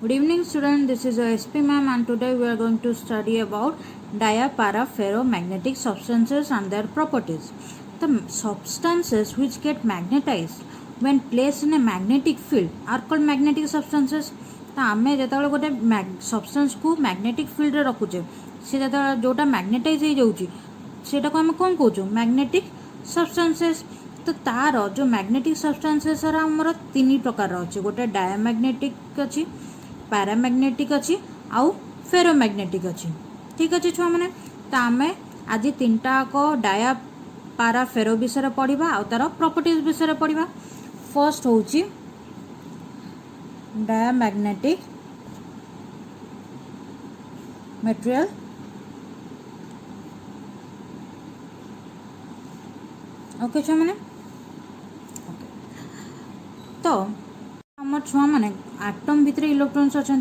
Good evening student, this is SP ma'am and today we are going to study about diaparaferromagnetic substances and their properties. The substances which get magnetized when placed in a magnetic field are called magnetic substances. तो आमे जेतबेले गोटे substance को magnetic field रे रखुचे से जेतबेले जोटा magnetise हो जाउची सेटा को हम कोन कहूचु मैग्नेटिक सब्सटेंसेस. तो तार जो मैग्नेटिक सब्सटेंसेस आमर तीन प्रकार अच्छे गोटे डायमैग्नेटिक अच्छी पैरामैग्नेटिक अच्छी आउ फेरोमैग्नेटिक अच्छी. ठीक अच्छे छुआ मैंने तो आम आज तीन टाक डाया पारा फेरो विषय पढ़ा आउ तार प्रॉपर्टीज विषय पढ़ा. फर्स्ट हूँ डायमैग्नेटिक मटेरियल. ओके छुआ मैंने तो आम छुआ मैंने आटम भितर इलेक्ट्रॉन्स अच्छा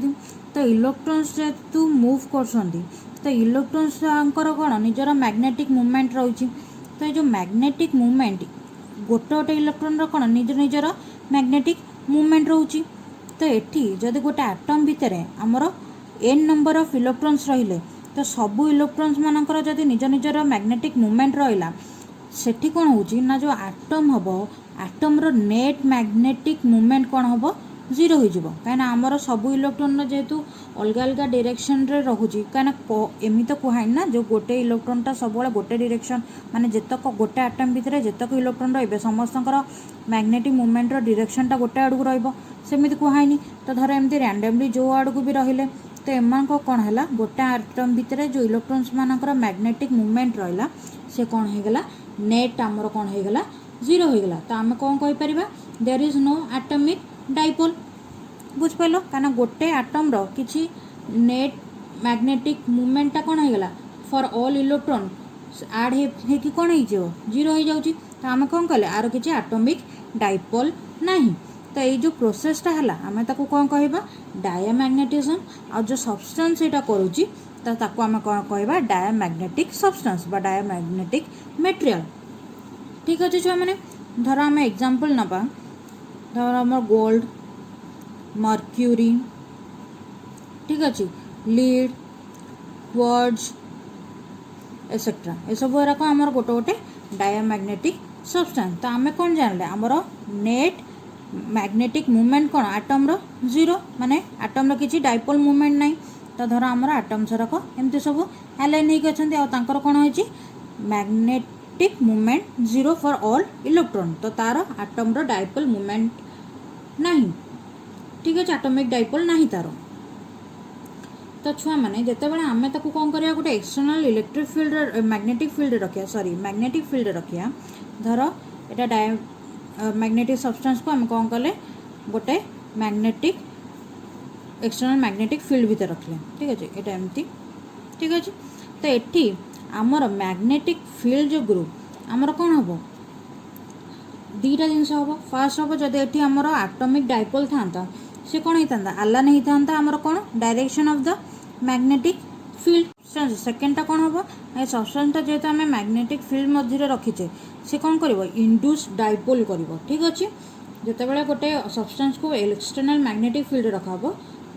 तो इलेक्ट्रॉन्स जेतु मूव कर तो इलेक्ट्रॉन्स कौन निजर मैग्नेटिक मूवमेंट रही. तो ये जो मैग्नेटिक मूवमेंट गोटे गोटे इलेक्ट्रॉन कौन निज निजर मैग्नेटिक मूवमेंट रोचे. तो ये जदि गोटे आटम भितर आमर n नंबर ऑफ इलेक्ट्रॉन्स रहिले तो सबू इलेक्ट्रॉन्स मानकर जदि निज निजर मैग्नेटिक मूवमेंट रहा सेठी कौन होची ना जो आटम हम आटम्र नेट मैग्नेटिक मूवमेंट कौन हम जीरो हो कहीं आमर सबू इलेक्ट्रॉन जेहेतु अलग अलग डायरेक्शन रे रहुची कहीं एमि तो कहुए ना जो गोटे इलेक्ट्रॉनटा सब गोटे डायरेक्शन माने जितक गोटे आटम भितर जितक इलेक्ट्रॉन रे समस्तकर मैग्नेटिक मूवमेंट डायरेक्शनटा गोटे आड़ू रमिति कहुए. तो धर एमती रैंडमली जो आड़ को भी रहिले तो एम कौन है गोटे आटम भितर जो इलेक्ट्रॉन्स मानकर मैग्नेटिक मूवमेंट रहा से कौन होगला नेट आमर कौन होगला जीरो होगला. तो आम कौन कहीपर there is no atomic dipole. बुझिपाल कहीं गोटे आटम किसी नेट मैग्नेटिक मूवमेंटा कौन होगला फॉर ऑल इलेक्ट्रॉन आड हो कौन हो जीरो हो जाऊँगी. तो आम कौन कले आर किसी एटॉमिक डाइपोल नहीं. तो ये जो प्रोसेसटा है आम ताको कौन कहबा डायमैग्नेटिज्म और जो सब्सटेंस यहाँ करुच्ची तो ताको आम कौन कहबा डायमैग्नेटिक सब्सटेंस बा डायमैग्नेटिक मटेरियल. ठीक अच्छे छुआ मैंने धर आम एग्जांपल नबा धर आम गोल्ड मर्क्यूरी ठीक अच्छे लीड क्वार्ट्ज एसेट्रा ये सब गुराक आमर गोटे गोटे डायमैग्नेटिक सब्सटेंस. तो आम कौन जानले आमर नेट मैग्नेटिक मूवमेंट कौन आटम्र जीरो माने आटम्र किसी डाइपोल मूवमेंट नहीं. तो धर आमर आटम्स रख एमती सब एलाइन होकर कौन हो magnetic movement zero for all electron. तो तार आटम्र डाइपोल मूवमेंट नहीं. ठीक अच्छे एटॉमिक डाइपोल नहीं तार. तो छुआ मैंने जितेबाला आम ताको कौन करिया गोटे external electric field magnetic field रखिया सॉरी मैग्नेटिक फील्ड रखिया धर यहाँ मैग्नेटिक सब्सटेंस को आम कौन कले गोटे मैग्नेटिक एक्सटर्नल मैग्नेटिक फील्ड भीतर रखले. ठीक अच्छे यहाँ एमती ठीक अच्छे. तो ये आमर मैग्नेटिक फील्ड जो ग्रुप आमर कौन हम दीटा जिनस हम फास्ट हम जब ये आमर एटॉमिक डाइपोल था सी कौन होता आलान होता आमर कौन direction of the magnetic field. सेकेंडटा कौन हम ये सब्सटेंसटा जेहेतु आम मैग्नेटिक फील्ड मध्य रखीचे सी कौन कर इंड्यूस डाइपोल कर. ठीक अच्छे जितेबाला गोटे सब्सटेंस को एक्सटर्नल मैग्नेटिक फील्ड रखा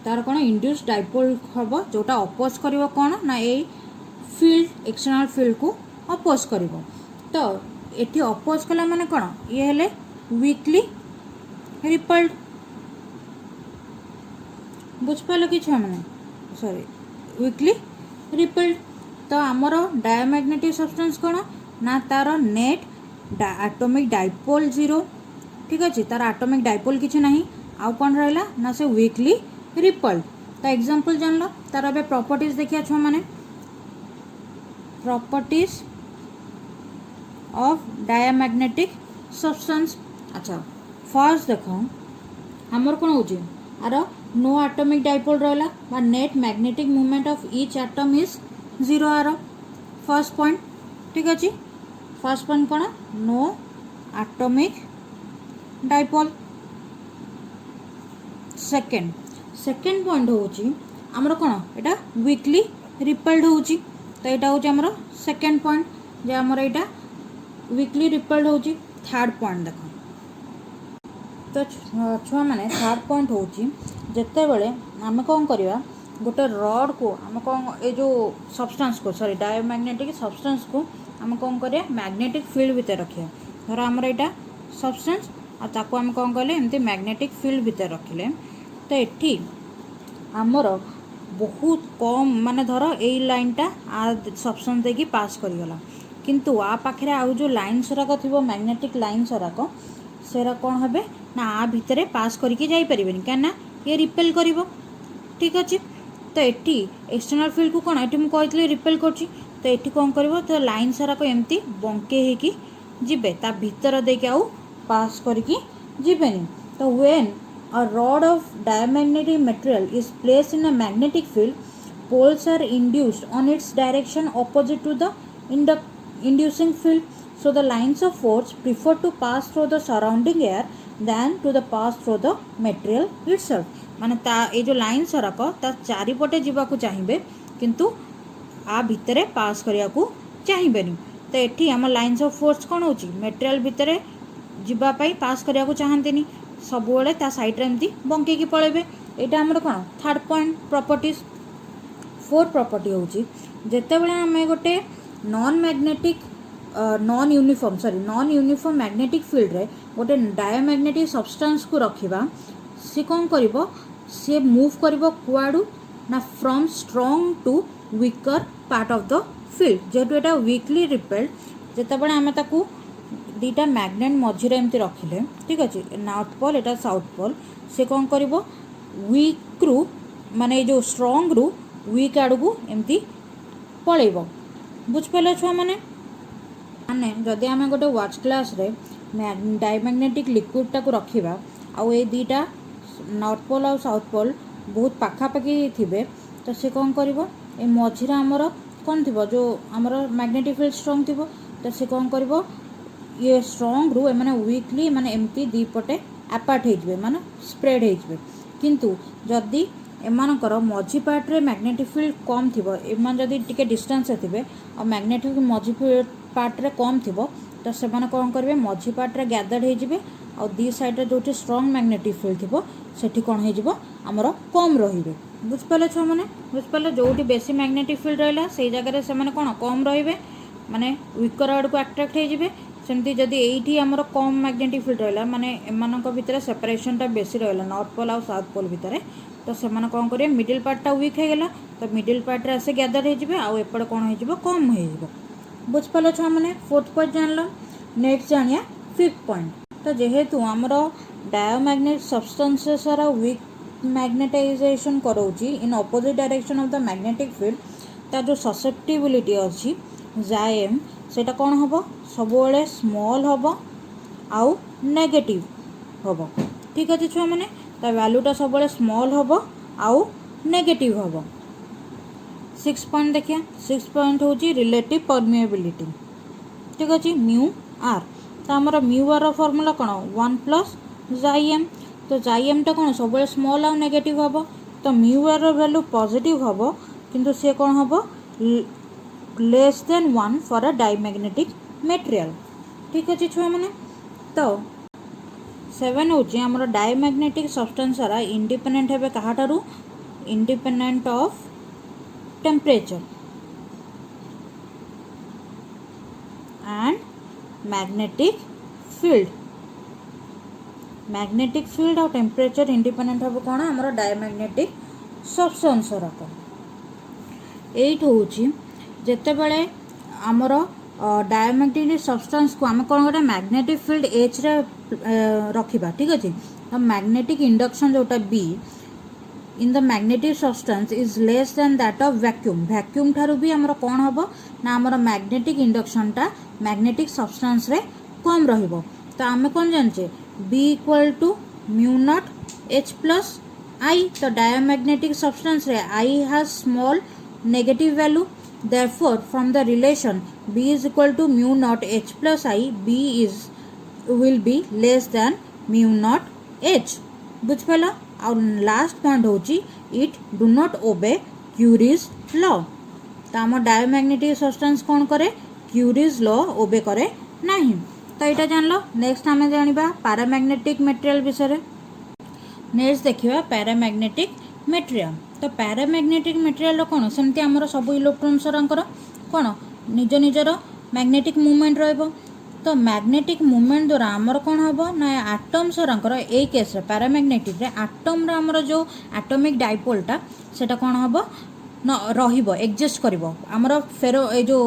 तार कौन इंड्यूस डाइपोल हम जोटा अपोज कर कौन ना ये फील्ड एक्सटर्नल फील्ड को अपोज कर. तो ये अपोज कला माने कौन ये हेले वीकली रिपल्ड. बुझिपाल कि छुआ मैंने सॉरी वीकली रिपल्ड. तो आमर डायमैग्नेटिक सब्सटेंस कौन ना तार नेट एटॉमिक डाइपोल जीरो. ठीक अच्छे तार एटॉमिक डाइपोल किसी ना आउ कौन रहा ना से वीकली रिपल्ड. तो एग्जांपल जान लो तार ए प्रॉपर्टीज देखिया छुआ मैंने प्रॉपर्टीज ऑफ डायमैग्नेटिक सब्सटेंस. अच्छा फर्स्ट देख आमर कौन हो आर नो एटॉमिक डाइपोल रहा net magnetic movement of each atom is zero आर फर्स्ट पॉइंट. ठीक अच्छे फर्स्ट पॉइंट कौन no atomic dipole. Second point हूँ आमर कौन यहाँ वीकली रिपल्ड हो. तो यहाँ हूँ आमर सेकेंड पॉइंट जे आमर यहाँ वीकली रिपल्ड हो. थर्ड पॉइंट देख तो छुआ मैंने थर्ड पॉइंट हूँ ଯେତେବେଳେ ଆମେ କ'ଣ କରିବା ଗୋଟେ ରଡ଼୍କୁ ଆମେ କ'ଣ ଏ ଯେଉଁ ସବଷ୍ଟାନ୍ସକୁ ସରି ଡାୟୋମ୍ୟାଗ୍ନେଟିକ୍ ସବଷ୍ଟାନ୍ସକୁ ଆମେ କ'ଣ କରିବା ମ୍ୟାଗ୍ନେଟିକ୍ ଫିଲ୍ଡ ଭିତରେ ରଖିବା। ଧର ଆମର ଏଇଟା ସବଷ୍ଟାନ୍ସ ଆଉ ତାକୁ ଆମେ କ'ଣ କଲେ ଏମିତି ମ୍ୟାଗ୍ନେଟିକ୍ ଫିଲ୍ଡ ଭିତରେ ରଖିଲେ ତ ଏଠି ଆମର ବହୁତ କମ୍ ମାନେ ଧର ଏଇ ଲାଇନ୍ଟା ଆ ସବଷ୍ଟାନ୍ସ ଦେଇକି ପାସ୍ କରିଗଲା କିନ୍ତୁ ଆ ପାଖରେ ଆଉ ଯେଉଁ ଲାଇନ୍ସ ଗୁଡ଼ାକ ଥିବ ମ୍ୟାଗ୍ନେଟିକ୍ ଲାଇନ୍ସ ଗୁଡ଼ାକ ସେରା କ'ଣ ହେବେ ନା ଆ ଭିତରେ ପାସ୍ କରିକି ଯାଇପାରିବେନି କାହିଁକିନା ଇଏ ରିପେଲ୍ କରିବ। ଠିକ୍ ଅଛି ତ ଏଠି ଏକ୍ସଟର୍ନାଲ୍ ଫିଲ୍ଡକୁ କ'ଣ ଏଠି ମୁଁ କହିଥିଲି ରିପେଲ୍ କରୁଛି ତ ଏଠି କ'ଣ କରିବ ତ ଲାଇନ୍ସ ଗୁଡ଼ାକ ଏମିତି ବଙ୍କେଇ ହେଇକି ଯିବେ ତା ଭିତର ଦେଇକି ଆଉ ପାସ୍ କରିକି ଯିବେନି। ତ when a rod of diamagnetic material is placed in a magnetic field, poles are induced on its direction opposite to the inducing field. So the lines of force prefer to pass through the surrounding air than to the pass through the material itself. माने ता ये जो lines गुड़ाक ता चारिपटे जावाकू चाहिए किंतु आ भितरे पास करिया को चाहिए। तो एठी आम लाइन्स ऑफ फोर्स कौन होची मेटेरियल भितरे जीवाई पास करिया को चाहती सबुले ता साइड्रे एमती बंकेकी पलैबे। यहाँ आमर कौन third point properties. Fourth property होची जेतेबेले आमे गोटे non magnetic non uniform magnetic field रे गोटे डायमैग्नेटिक सब्सटेंस को रखिबा सी कौन करिवो सी मूव करिवो कुआडू ना from strong to weaker part of the field. जेहेतु एटा वीकली रिपेल्ड जेतेबेले आमे ताकू दीटा मैग्नेट मझिरे एमती रखिले ठीक अच्छे नॉर्थ पोल एटा साउथ पोल से कौन करिवो वीक रु माने जो स्ट्रॉन्ग रु वीक आड़ को एमती पलैब। बुझिपारे छुआ मैंने माने जदि आम गोटे वाच ग्लास रे डायमैग्नेटिक लिक्विडटा को रखिबा आउ ए दीटा नॉर्थ पोल और साउथ पोल बहुत पाखापाखि थे तो सी कौन करिवो ए मझिरे आमर कौन थी जो आमर मैग्नेटिक फील्ड स्ट्रॉन्ग थी तो सी कौन करिवो ये स्ट्रॉन्ग रु माने वीकली माने एमती दीपटे आपार्ट हो माने स्प्रेड हो किंतु जदि एमानकर मझी पार्ट्रे मैग्नेटिक फील्ड कम थी एमान जदि टिके डिस्टेंस थे और मैग्नेटिक मझी पार्ट्रे कम थी तो से कौन करेंगे मझी पार्ट्रे गैदर्ड हो और दी साइड्रे जो स्ट्रॉन्ग मैग्नेटिक फील्ड थी सेठी कौन हो आमर कम रे। बुझिपारे छुआ मैंने बुझिपारे जो बेसी मैग्नेटिक फील्ड रहा से जगह से कौन कम रे माने वीकर आड़ को अट्राक्ट हो सेमती जदि एठी आमर कम मैग्नेटिक फील्ड रहा माने एमानक भितर सेपरेशनटा बेसी रहा नॉर्थ पोल और साउथ पोल भितर तो से कौन करेंगे मिडिल पार्टा वीक होगला तो मिडिल पार्ट्रे आसे गैदर हो आउ एपटे कौन हो कम हो। बुझिपारे छुआ मैंने फोर्थ पॉइंट जानल नेक्स्ट जानिया फिफ्थ पॉइंट। तो जेहेतु आमर diamagnetic substances are weak magnetization कराउची in opposite direction of the magnetic field तार जो ससेप्टिबिलिटी अच्छी जाएम सेटा कौन हम सबुबले स्मॉल हम आउ नेगेटिव हम। ठीक अच्छे छुआ मैंने ता वैल्यूटा सब स्मॉल हम आउ नेगेटिव हम। 6 पॉइंट देखिए 6 पॉइंट हूँ रिलेटिव परमिएबिलिटी। ठीक अच्छे म्यू आर तो आमर म्यू आर फॉर्मूला कौन 1 प्लस जाइएम तो जाइएमटा कौन सब स्मॉल आउ नेगेटिव हम तो म्यू आर वैल्यू पॉजिटिव हम किंतु सी कौन हम less than 1 for a diamagnetic material. ठीक अच्छे छुआ मैंने तो 7 हूँ आमर डायमैग्नेटिक सब्सटेंस सारा इंडिपेंडेंट है कहाठारू independent of temperature and magnetic field और टेम्परेचर इंडिपेंडेंट हम कौन आमर डायमैग्नेटिक सब्सटेंस रक एट हूँ जेतेबेले आमर डायमैग्नेटिक सब्सटेंस को आम कौन गोटे मैग्नेटिक फील्ड एच रे रखा। ठीक अच्छे तो मैग्नेटिक इंडक्शन जोटा be in the magnetic substance is less than that of vacuum ठारू भी आमर कौन हम ना आमर मैग्नेटिक इंडक्शनटा मैग्नेटिक सब्सटेंस रे कम रहिबो। तो आम कौन जाने B equal to mu naught H plus I तो डायमैग्नेटिक सब्सटेंस रे I has small negative value therefore from the relation b is equal to mu naught h plus I b will be less than mu naught h। बुझिपाल और last point होची it do not obey curies law तो आम diamagnetic substance कौन करे curies law ओबे करे नहीं। तो यहाँ जान लो नेक्स्ट आम जाना पैरामैग्नेटिक मटेरियल विषय। नेक्स्ट देखिए पैरामैग्नेटिक मटेरियल। तो पैरामैग्नेटिक मटेरियल कौन सेमती आमर सब इलेक्ट्रॉन्स कौन निज निजर मैग्नेटिक मूवमेंट रहिबो। तो मैग्नेटिक मूवमेंट द्वारा आमर कौन हम ना आटम्स ए केस पैरामैग्नेटिक रे आटम आमर जो एटॉमिक डाइपोलटा सेटा कौन हम न रहिबो एग्जिस्ट करिबो। आमर फेरो ए जो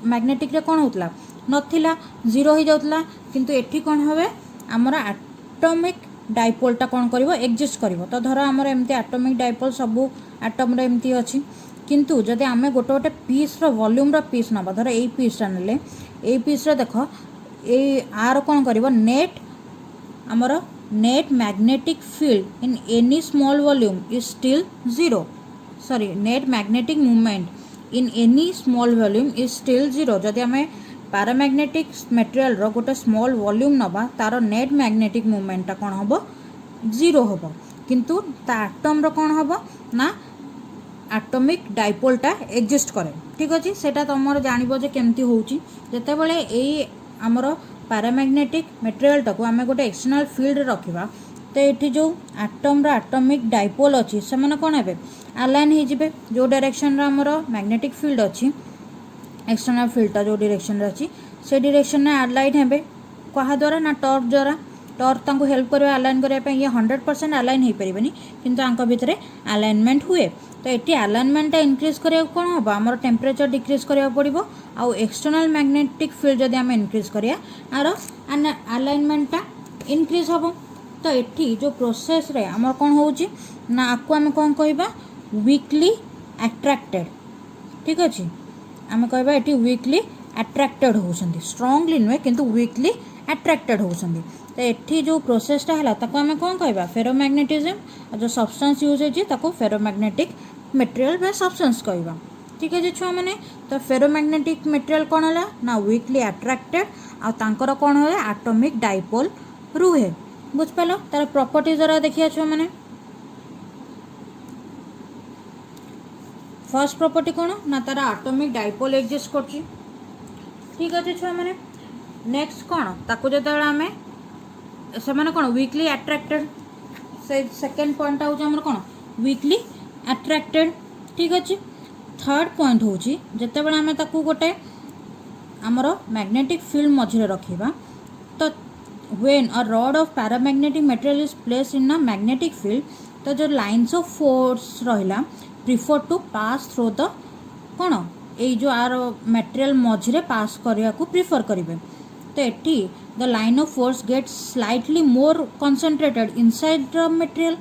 मैग्नेटिक रे कौन होतला नथिला जीरो हो जाउतला, किंतु एठी कौन हवे आमर एटॉमिक डाइपोलटा कौन करिबो एग्जिस्ट करिबो। तो धर आमर एमती एटॉमिक डाइपोल सबू एटम रे एमती अछि, किंतु जदि आमे गोटे गोटे पीस रो वॉल्यूम रो पीस नबा धर एई पीसटा नेले एई पीस रे देखो ए आर कौन करिबो नेट आमर net magnetic field in any small volume is still zero. Sorry net magnetic movement in any small volume is still zero. जदि आमे पैरामैग्नेटिक मटेरियल रो गोटे स्मॉल वॉल्यूम नबा तार नेट मैग्नेटिक मूवमेंट कौन हम जीरो हम, किंतु ता एटम रो कौन हम ना एटॉमिक डाइपोलटा एग्जिस्ट करे। ठीक अच्छे सेटा तुम जानव जे केमती होची जेते बेले एई आमर पैरामैग्नेटिक मटेरियल टाको आम गोटे एक्सटर्नल फील्ड रखा तो ये जो एटम रो एटॉमिक डाइपोल अच्छी से मैंने कौन हे अलाइन हो जो डायरेक्शन आमर मैग्नेटिक फील्ड अच्छी एक्सटर्नल फील्डटा जो डायरेक्शन अच्छी से डायरेक्शन में अलाइन हे क्या द्वारा ना टॉर्क द्वारा। टॉर्क तांको हेल्प कर अलाइन करने ये 100% अलाइन हो पारे कि भितर अलाइनमेंट हुए। तो ये अलाइनमेंटा इनक्रीज करा कौन हम आम टेम्परेचर डिक्रीज करा पड़ो आउ एक्सटर्नल मैग्नेटिक फील्ड जब आम इनक्रीज करिया आर अलाइनमेंटा इनक्रीज हम। तो ये जो प्रोसेस रे आम कौन हो ना आपको आम कौन कहबा वीकली अट्रैक्टेड। ठीक अच्छे आम कहबा ये वीकली अट्रैक्टेड होती स्ट्रांगली नुहे किंतु वीकली अट्रैक्टेड होती। तो ये जो प्रोसेसटा है ताको आम कौन कहबा फेरोमैग्नेटिज्म और जो सब्सटेंस यूज होती फेरोमैग्नेटिक मटेरियल बा सब्सटेंस कहबा। ठीक है छुआ मैंने तो फेरोमैग्नेटिक मटेरियल कौन है ना वीकली अट्रैक्टेड आ तांकर कौन है एटॉमिक डाइपोल रुहे। बुझपाल तार प्रॉपर्टी जरा देखिए छुआ मैंने फर्स्ट प्रॉपर्टी कौन ना तार एटॉमिक डाइपोल एग्जिस्ट करची। ठीक अच्छे छुआ मैंने नेक्स्ट कौन ताको जब आम से कौन वीकली अट्रैक्टेड से सेकेंड पॉइंट हूँ कौन वीकली अट्रैक्टेड। ठीक अच्छे थर्ड पॉइंट हूँ जिते आम ताकू गोटे आमर मैग्नेटिक फील्ड मझे रखा तो when a rod of paramagnetic material is place in a magnetic field तो जो लाइन्स ऑफ फोर्स रहा prefer to pass through the कौन ये जो आर मटेरियल मझे पास करने को प्रिफर करेंगे। तो ये the line of force get slightly more concentrated inside the material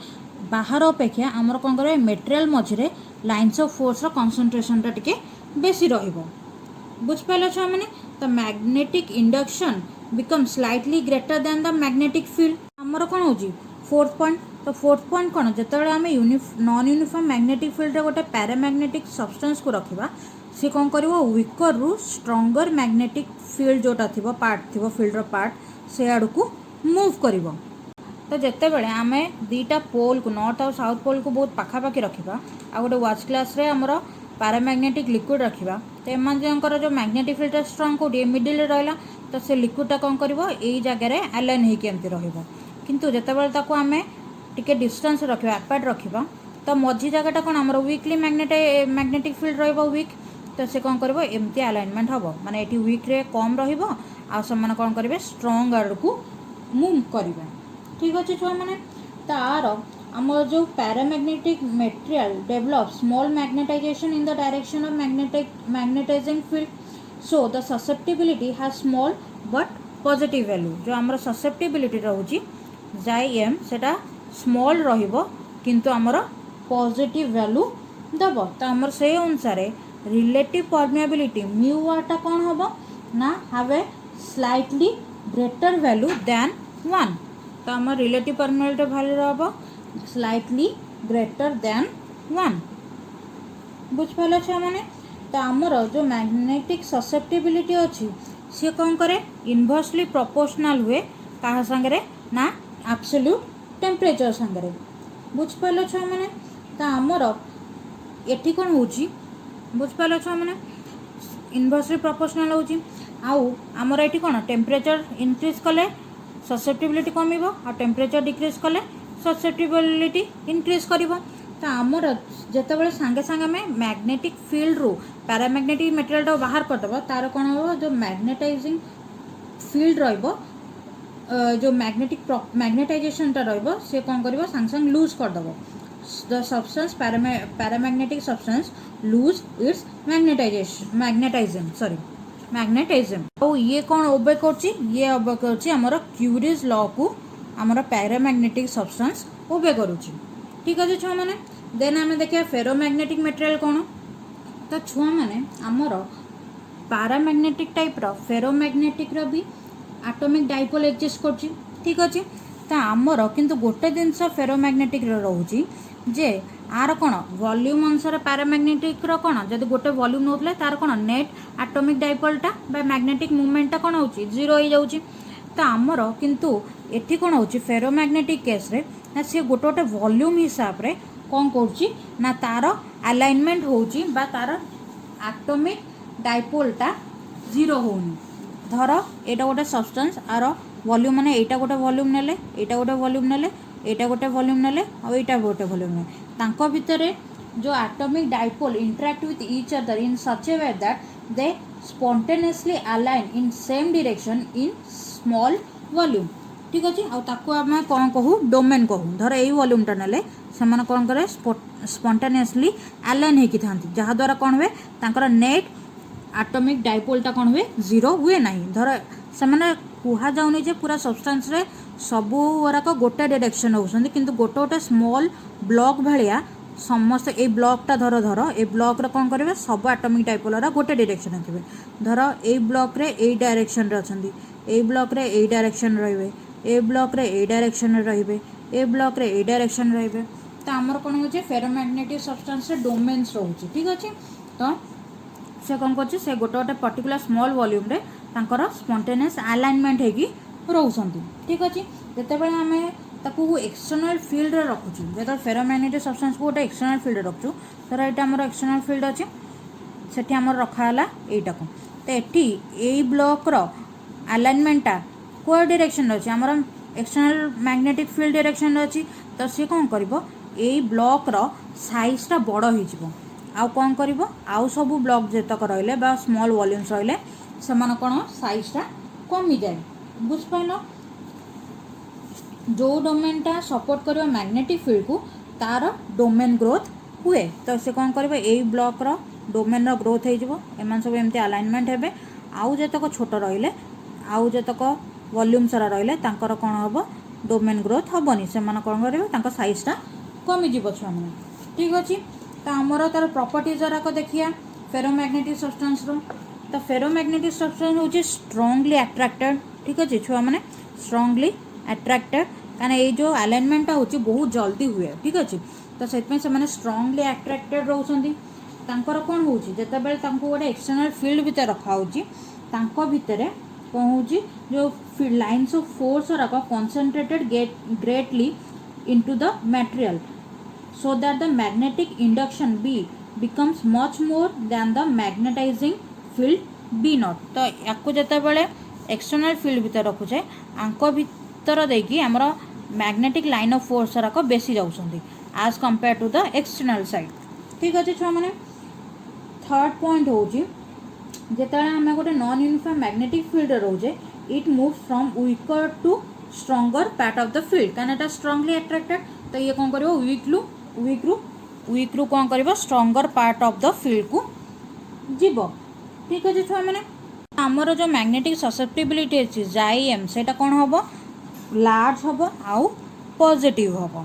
बाहर अपेक्षा आमर कौन कर मटेरियल मझे लाइन्स ऑफ फोर्स कॉन्सेंट्रेशनटा टिके बेसी रहिबो। बुझपाल छुआ मैंने तो magnetic induction become slightly greater than the magnetic field आमर कौन हो फोर्थ पॉइंट। तो फोर्थ पॉइंट कौन जिते आम नॉन यूनिफॉर्म मैग्नेटिक फील्ड गोटे पैरामैग्नेटिक सब्सटेंस को रखा सी कौन कर वीकर रु स्ट्रंगर मैग्नेटिक फील्ड जोटा थी पार्ट थी फील्ड पार्ट से आड़ को मूव कर। तो जिते बड़े आम दीटा पोल को नॉर्थ और साउथ पोल को बहुत पखापाखि रखा आ गोटे वाच ग्लास रे आमर पैरामैग्नेटिक लिक्विड रखा तो एमर जो मैग्नेटिक फील्ड स्ट्रंग कौटे मिडिल रहा तो से लिक्विडटा कौन कर जगह अलाइन होमती रु जिते आम टिके डिस्टेंस रखा अपार्ट रखा तो मझी जगहटा कौन आम वीकली मैग्नेटिक फील्ड वीक तो से कौन कर एमती अलाइनमेंट हम माने ये वीक रे कम रहा कौन करेंगे स्ट्रंग आड़ को मूव करेंगे। ठीक अच्छे छुआ मैंने तार आम जो paramagnetic material develop small magnetization in the direction of magnetizing field so the susceptibility has small but positive value जो आम ससेप्टिबिलिटी रोची एम सेटा स्मॉल रहिबो किंतु आमर पॉजिटिव वैल्यू दब। तो आमर से अनुसार रिलेटिव परमिएबिलिटी म्यू आरटा कौन हम ना have a slightly greater value than 1। तो आम रिलेटिव परमिएबिलिटी वैल्यू हम स्लाइटली ग्रेटर दैन 1। बुझपाल छुआ मैंने तो आमर जो मैग्नेटिक ससेप्टिबिलिटी अच्छी सी कौन करे इनवर्सली प्रोपोर्शनल हुए कहा सांगरे ना एब्सोल्यूट टेम्परेचर सांगरे। बुझपाल छुआ मैंने तो आमर एठी कौन होची बुझपाल छुआ मैंने इनवर्सली प्रोपोर्शनल होची आउ आमर एठी कौन टेम्परेचर इंक्रीज कले ससेप्टिबिलिटी कमिबो आ टेम्परेचर डिक्रीज कले ससेप्टेबिलिटी इनक्रीज करिवो तो आमर जेतेबेले सांगे सांगे में मैग्नेटिक फील्ड रू पैरामैग्नेटिक मटेरियल टा बाहर कर दबो तार कोन हो जो मैग्नेटाइजिंग फील्ड रहइबो जो मैग्नेटाइजेशन टा रहइबो से कोन करिवो सांग सांग लूज कर दबो the substance paramagnetic substance lose its magnetism तो ये कौन ओबे करछि ये ओबे करछि हमर क्यूरीज लॉ को हमर पैरामैग्नेटिक सब्सटेंस ओबे करूछि ठीक अछि छुआ माने देन हमें देखिया फेरोमैग्नेटिक मटेरियल कौन तो छुआ माने हमर पैरामैग्नेटिक टाइप रो फेरोमैग्नेटिक रो भी एटॉमिक डाइपोल एग्जिस्ट करछि ठीक अछि तो आमर किंतु गोटे जिनस फेरोमैग्नेटिक रोचे जे आर कौन वॉल्यूम अनुसार पैरामैग्नेटिक कौन जब गोटे वॉल्यूम नौले तार कौन नेट एटॉमिक डाइपोलटा मैग्नेटिक मूवमेंटा कौन हो जीरो हो जाऊँगी तो आमर किंतु एठी कौन हो फेरोमैग्नेटिक केस रे ना सी गोटे गोटे वॉल्यूम हिसाब रे कौन कर तार अलाइनमेंट होची बा तार एटॉमिक डाइपोलटा जीरो होनी धर एटा गोटे सब्सटेंस आर वॉल्यूम माने एटा गोटे वॉल्यूम नेले एटा गोटे वॉल्यूम नेले एटा गोटे वॉल्यूम नेले और एटा गोटे वॉल्यूम ने तांको भितरे जो atomic dipole interact with each other in such A way that they spontaneously align in same direction in small volume ठीक अछि आ ताको आमे कोन कहू डोमेन कहू धर एई वॉल्यूमटा नेले से माने कोन करे स्पॉन्टेनियसली अलाइन हे कि थांती जहा द्वारा कोन हुए तांकर नेट एटॉमिक डाइपोलटा कोन हुए जीरो हुए नहीं धर से माने कुहा जाउनी जे पूरा सब्सटेंस रे सबू गुराक गोटे डायरेक्शन होउछन किंतु गोटे गोटे स्मॉल ब्लॉक भलिया समस्त ए ब्लॉकटा धर धर ए ब्लॉक रे कोन करबे सब एटॉमिक डाइपोल रा गोटे डायरेक्शन होथिबे धर ए ब्लॉक रे ए डायरेक्शन रे अछंदी ए ब्लॉक रे ए डायरेक्शन रहबे ए ब्लॉक रे ए डायरेक्शन रे रहबे ए ब्लॉक रे ए डायरेक्शन रहबे तो हमर कोन होचे फेरोमैग्नेटिक सब्सटेंस रे डोमेन्स रहउची ठीक अछि तो से कोन करछि से गोटे गोटे पर्टिकुलर स्मॉल वॉल्यूम रे तांकर स्पॉन्टेनियस अलाइनमेंट हेगी रोउछंती ठीक अछि जेतेबेले हमें ताकू एक्सटर्नल फील्ड रे रखुछु जेतो फेरोमैग्नेटिक सब्सटेंस को गोटे एक्सटर्नल फील्ड रे रखछु तर एटा हमर एक्सटर्नल फील्ड अछि सेठी हमर रखा हला एटा को तो एठी ए ब्लॉक रो अलाइनमेंटा को डायरेक्शन रे अछि हमर एक्सटर्नल मैग्नेटिक फील्ड डायरेक्शन रे अछि तो से कोन करबो ए ब्लॉक रो साइज टा बड़ होई जिवो आउ कोन करबो आउ सब ब्लॉक जेतक रहले बा स्मॉल वॉल्यूम्स रहले से मान कोन साइज टा कमी जाए बुझ पाइलो जो डोमेनटा सपोर्ट करियो मैग्नेटिक फील्ड को तार डोमेन ग्रोथ हुए तो से कोन करबो ए ब्लॉक रो डोमेन रो ग्रोथ हे जिवो एमान सब एमती अलाइनमेंट हेबे आउ जेतक छोट रहिले आउ जेतक वॉल्यूम सारा रहिले तांकर कोन हबो डोमेन ग्रोथ हबनी से मान कोन करबो तांकर साइज टा कमी जिवो छुआ माने ठीक अछि तो हमर तार प्रॉपर्टीज जरा को देखिया फेरोमैग्नेटिक सब्सटेंस रो तो फेरोमैग्नेटिक सब्सटेंस होची स्ट्रांगली अट्रैक्टेड ठीक अछि छुआ माने स्ट्रांगली अट्रैक्टेड काना ए जो अलाइनमेंट होची बहुत जल्दी हुए ठीक अछि तो सेत में से माने स्ट्रांगली अट्रैक्टेड रहउछंती तांकर कोन होची जेते बेले तांको गोटे एक्सटर्नल फील्ड भीतर रखा होची तांको भीतर कोन होची जो लाइंस ऑफ फोर्स रका concentrated greatly into the material so that the magnetic induction B becomes much more than the magnetizing field B not तो याको जते बेले एक्सटर्नल फील्ड भीतर रखु छे आंको भीतर देकी हमरा मैग्नेटिक लाइन ऑफ फोर्स रका बेसी जाउछंती as compared to the external side ठीक अछि छुआ माने थर्ड पॉइंट होची जेते हम गोटे नॉन यूनिफॉर्म मैग्नेटिक फील्ड रहउजे it moves from weaker to stronger part of the field काना एटा स्ट्रांगली अट्रैक्टेड तो ये कोन करबो वीक रु कोन करबो stronger part of the field को जीवो ठीक अछि छुआ माने हमर जो मैग्नेटिक ससेप्टेबिलिटी अछि जाईएम सेटा कोन होबो लार्ज होबो आउ पॉजिटिव होबो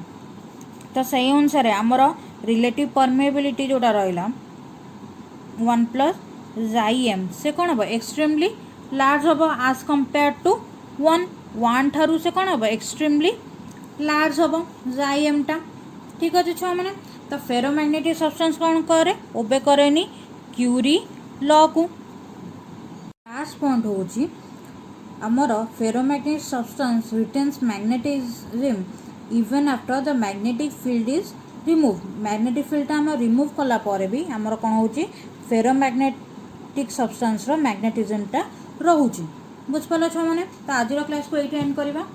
तो सही अनुसार हमर रिलेटिव परमेबिलिटी जोटा रहला 1 प्लस जाईएम से कोन होबो एक्सट्रीमली लार्ज होबो एज कंपेयर टू 1 थारु से कोन होबो एक्सट्रीमली लार्ज होबो जाईएम टा ठीक अछि छुआ माने तो फेरोमैग्नेटिक सब्सटेंस कोन करे ओबे करेनी क्यूरी लॉ को लास्ट पॉइंट होची हमर ferromagnetic substance retains magnetism even after the magnetic field is remove magnetic field हम रिमूव कला परे भी हमर कोन होची फेरोमैग्नेटिक सब्सटेंस रो मैग्नेटिज्म टा रहउची बुझ पालो छुआ माने तो आज रो क्लास को एटा एंड करबा।